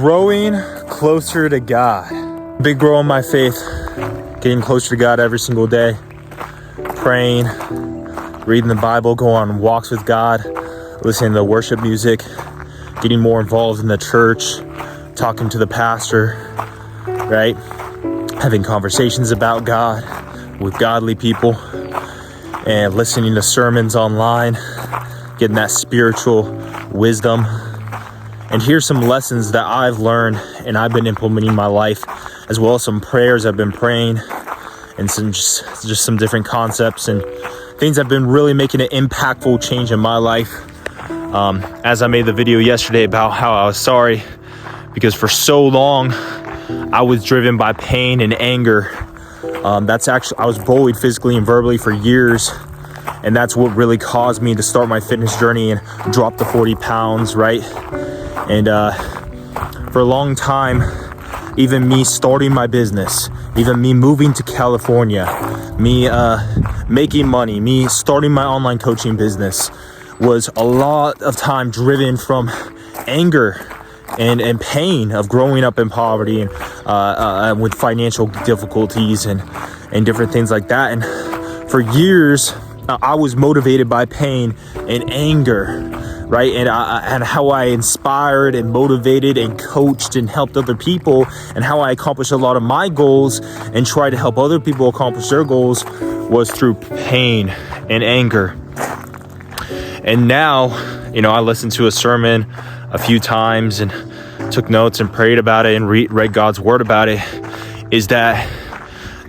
Growing closer to God. Big grow in my faith, getting closer to God every single day, praying, reading the Bible, going on walks with God, listening to worship music, getting more involved in the church, talking to the pastor, right? Having conversations about God with godly people and listening to sermons online, getting that spiritual wisdom. And here's some lessons that I've learned and I've been implementing in my life, as well as some prayers I've been praying and some just some different concepts and things that have been really making an impactful change in my life. As I made the video yesterday about how I was sorry because for so long I was driven by pain and anger. I was bullied physically and verbally for years. And that's what really caused me to start my fitness journey and drop the 40 pounds, right? And for a long time, even me starting my business, even me moving to California, me making money, me starting my online coaching business was a lot of time driven from anger and pain of growing up in poverty and with financial difficulties and different things like that. And for years, I was motivated by pain and anger, right? And how I inspired and motivated and coached and helped other people, and how I accomplished a lot of my goals and tried to help other people accomplish their goals was through pain and anger. And now, I listened to a sermon a few times and took notes and prayed about it and read God's word about it, is that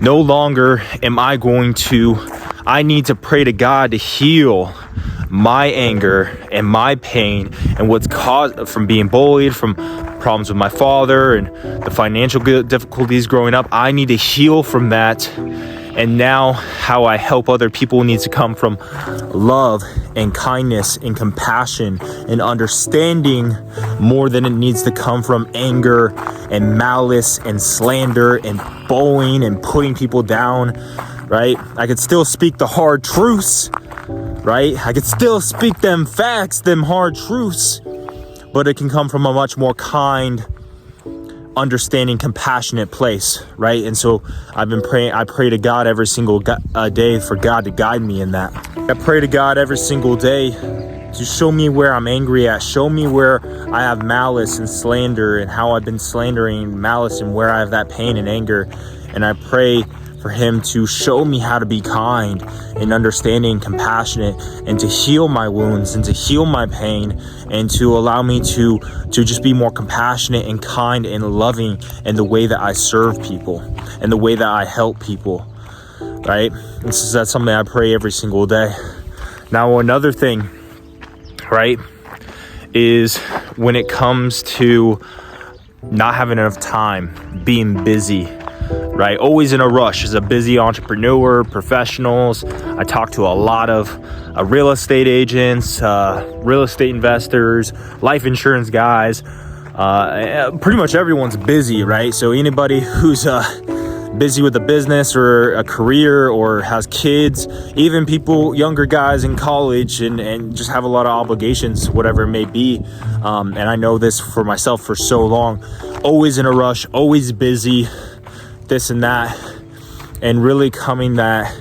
no longer am I need to pray to God to heal my anger and my pain and what's caused from being bullied, from problems with my father and the financial difficulties growing up. I need to heal from that. And now how I help other people needs to come from love and kindness and compassion and understanding more than it needs to come from anger and malice and slander and bullying and putting people down, right? I could still speak the hard truths, right? I could still speak them facts, them hard truths, but it can come from a much more kind, understanding, compassionate place, right? And so I've been praying. I pray to God every single day for God to guide me in that. I pray to God every single day to show me where I'm angry at, show me where I have malice and slander and how I've been slandering malice and where I have that pain and anger. And I pray for him to show me how to be kind and understanding, compassionate, and to heal my wounds and to heal my pain and to allow me to just be more compassionate and kind and loving in the way that I serve people and the way that I help people, right? That's something I pray every single day. Now, another thing, right, is when it comes to not having enough time, being busy, right? Always in a rush. As a busy entrepreneur, professionals, I talk to a lot of real estate agents, real estate investors, life insurance guys. Pretty much everyone's busy, right? So anybody who's busy with a business or a career or has kids, even people, younger guys in college and just have a lot of obligations, whatever it may be. And I know this for myself for so long. Always in a rush, always busy, this and that, and really coming that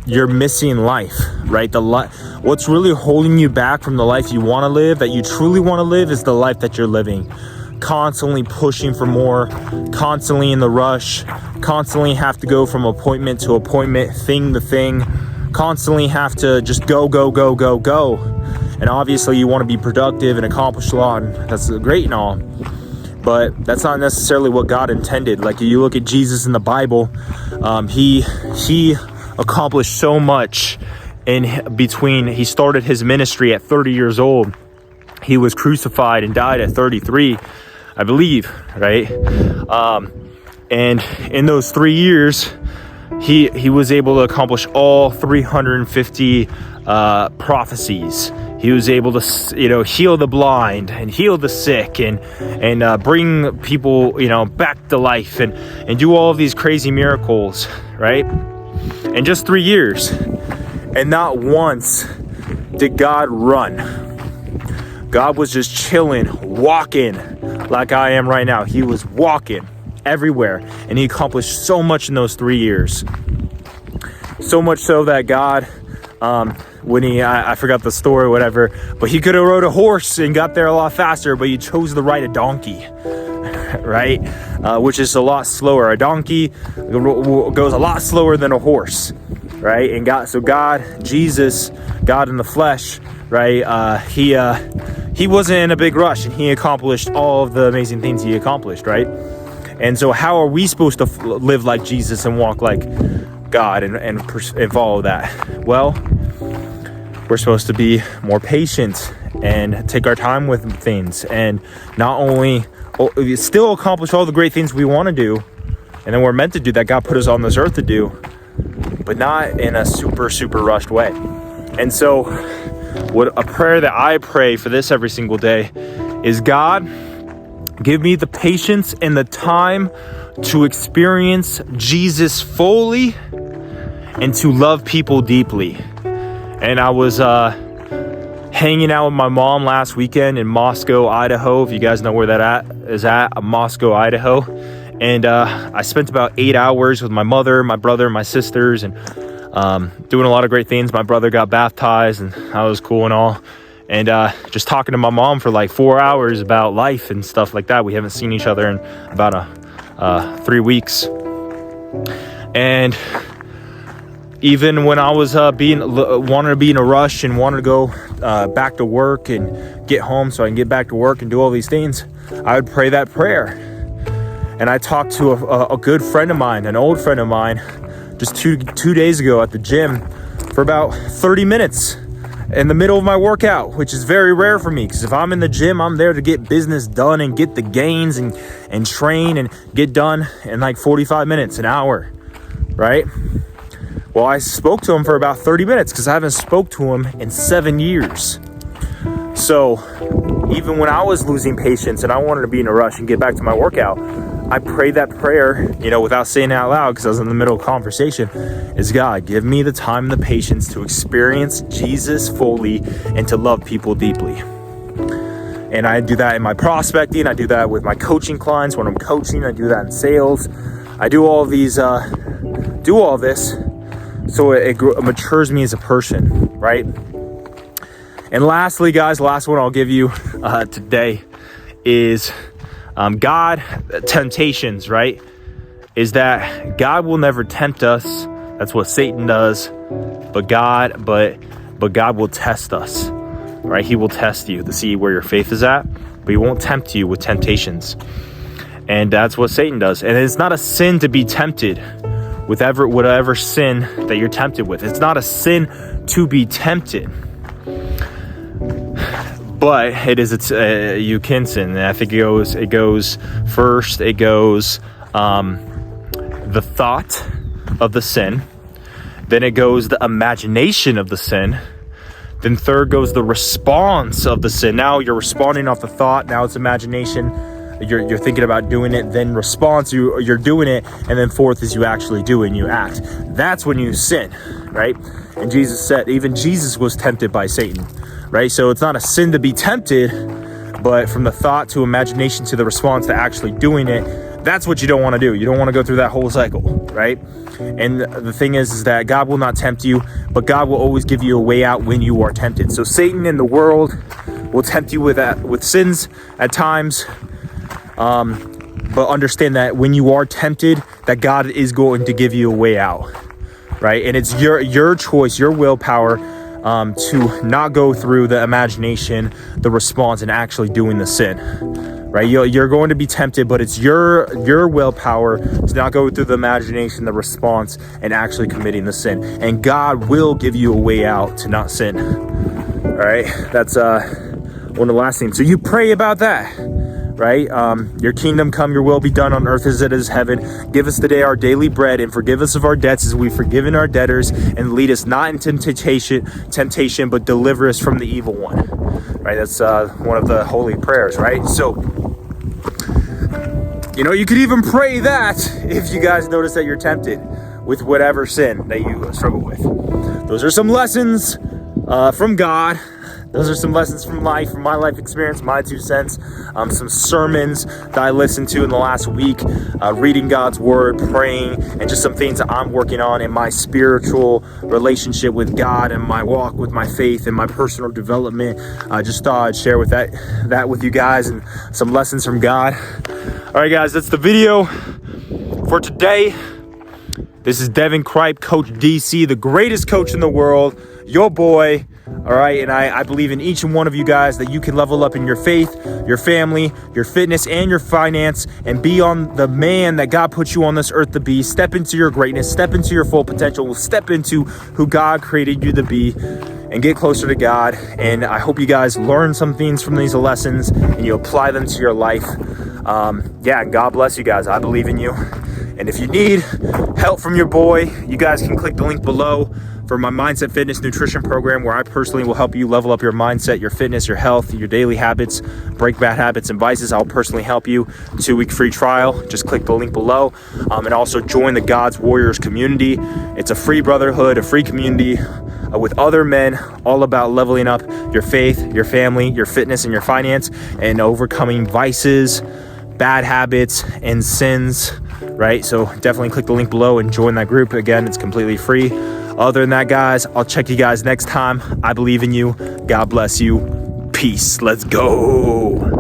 you're missing life, right? What's really holding you back from the life you want to live, that you truly want to live, is the life that you're living. Constantly pushing for more, constantly in the rush, constantly have to go from appointment to appointment, thing to thing, constantly have to just go. And obviously you want to be productive and accomplish a lot, and that's great and all. But that's not necessarily what God intended. Like, you look at Jesus in the Bible, he accomplished so much in between. He started his ministry at 30 years old. He was crucified and died at 33, I believe, right? And in those 3 years, he was able to accomplish all 350 prophecies. He was able to, heal the blind and heal the sick and bring people, back to life and do all of these crazy miracles, right? In just 3 years. And not once did God run. God was just chilling, walking like I am right now. He was walking everywhere, and he accomplished so much in those 3 years. So much so that God, when I forgot the story or whatever, but he could have rode a horse and got there a lot faster, but he chose to ride a donkey, right? Which is a lot slower. A donkey goes a lot slower than a horse, right? And Jesus, God in the flesh, right? He wasn't in a big rush, and he accomplished all of the amazing things he accomplished, right? And so how are we supposed to live like Jesus and walk like God and follow that? Well, we're supposed to be more patient and take our time with things, and not only still accomplish all the great things we want to do and then we're meant to do, that God put us on this earth to do, but not in a super rushed way. And so what a prayer that I pray for this every single day is, God, give me the patience and the time to experience Jesus fully and to love people deeply. And I was hanging out with my mom last weekend in Moscow, Idaho. If you guys know where that is at, Moscow, Idaho. And I spent about 8 hours with my mother, my brother, my sisters, and doing a lot of great things. My brother got baptized, and that was cool and all. And just talking to my mom for like 4 hours about life and stuff like that. We haven't seen each other in about 3 weeks. And even when I was wanted to be in a rush and wanted to go back to work and get home so I can get back to work and do all these things, I would pray that prayer. And I talked to a good friend of mine, an old friend of mine, just two days ago at the gym for about 30 minutes in the middle of my workout, which is very rare for me, because if I'm in the gym, I'm there to get business done and get the gains and train and get done in like 45 minutes, an hour, right? Well, I spoke to him for about 30 minutes because I haven't spoke to him in 7 years. So even when I was losing patience and I wanted to be in a rush and get back to my workout, I prayed that prayer, without saying it out loud because I was in the middle of conversation, is, God, give me the time and the patience to experience Jesus fully and to love people deeply. And I do that in my prospecting. I do that with my coaching clients when I'm coaching. I do that in sales. I do all this so it matures me as a person, right? And lastly, guys, the last one I'll give you today is God, temptations, right? Is that God will never tempt us. That's what Satan does. But God will test us, right? He will test you to see where your faith is at, but he won't tempt you with temptations. And that's what Satan does. And it's not a sin to be tempted with whatever sin that you're tempted with. It's not a sin to be tempted, but it is. You can sin. And I think it goes first. It goes the thought of the sin. Then it goes the imagination of the sin. Then third goes the response of the sin. Now you're responding off the thought. Now it's imagination. You're thinking about doing it, then response, you're doing it, and then fourth is you actually do it and you act. That's when you sin, right? And Jesus said, even Jesus was tempted by Satan, right? So it's not a sin to be tempted, but from the thought to imagination to the response to actually doing it, that's what you don't want to do. You don't want to go through that whole cycle, right? And the thing is that God will not tempt you, but God will always give you a way out when you are tempted. So Satan in the world will tempt you with sins at times. But understand that when you are tempted, that God is going to give you a way out, right? And it's your choice, your willpower, to not go through the imagination, the response, and actually doing the sin, right? You're going to be tempted, but it's your willpower to not go through the imagination, the response, and actually committing the sin. And God will give you a way out to not sin. All right, that's one of the last things. So you pray about that. Right? Your kingdom come, your will be done on earth as it is heaven. Give us today our daily bread, and forgive us of our debts as we've forgiven our debtors, and lead us not into temptation, but deliver us from the evil one. Right? That's one of the holy prayers, right? So, you could even pray that if you guys notice that you're tempted with whatever sin that you struggle with. Those are some lessons from God Those are some lessons from life, from my life experience, my 2 cents, some sermons that I listened to in the last week, reading God's word, praying, and just some things that I'm working on in my spiritual relationship with God and my walk with my faith and my personal development. I just thought I'd share with that with you guys and some lessons from God. All right, guys, that's the video for today. This is Deven Cripe, Coach DC, the greatest coach in the world, your boy. All right, and I believe in each and one of you guys that you can level up in your faith, your family, your fitness, and your finance, and be on the man that God put you on this earth to be. Step into your greatness, step into your full potential, step into who God created you to be, and get closer to God. And I hope you guys learn some things from these lessons and you apply them to your life. God bless you guys. I believe in you. And if you need help from your boy, you guys can click the link below for my Mindset Fitness Nutrition program, where I personally will help you level up your mindset, your fitness, your health, your daily habits, break bad habits and vices. I'll personally help you. 2-week free trial. Just click the link below. And also join the God's Warriors community. It's a free brotherhood, a free community with other men, all about leveling up your faith, your family, your fitness, and your finance, and overcoming vices, bad habits, and sins, right? So definitely click the link below and join that group. Again, it's completely free. Other than that, guys, I'll check you guys next time. I believe in you. God bless you. Peace. Let's go.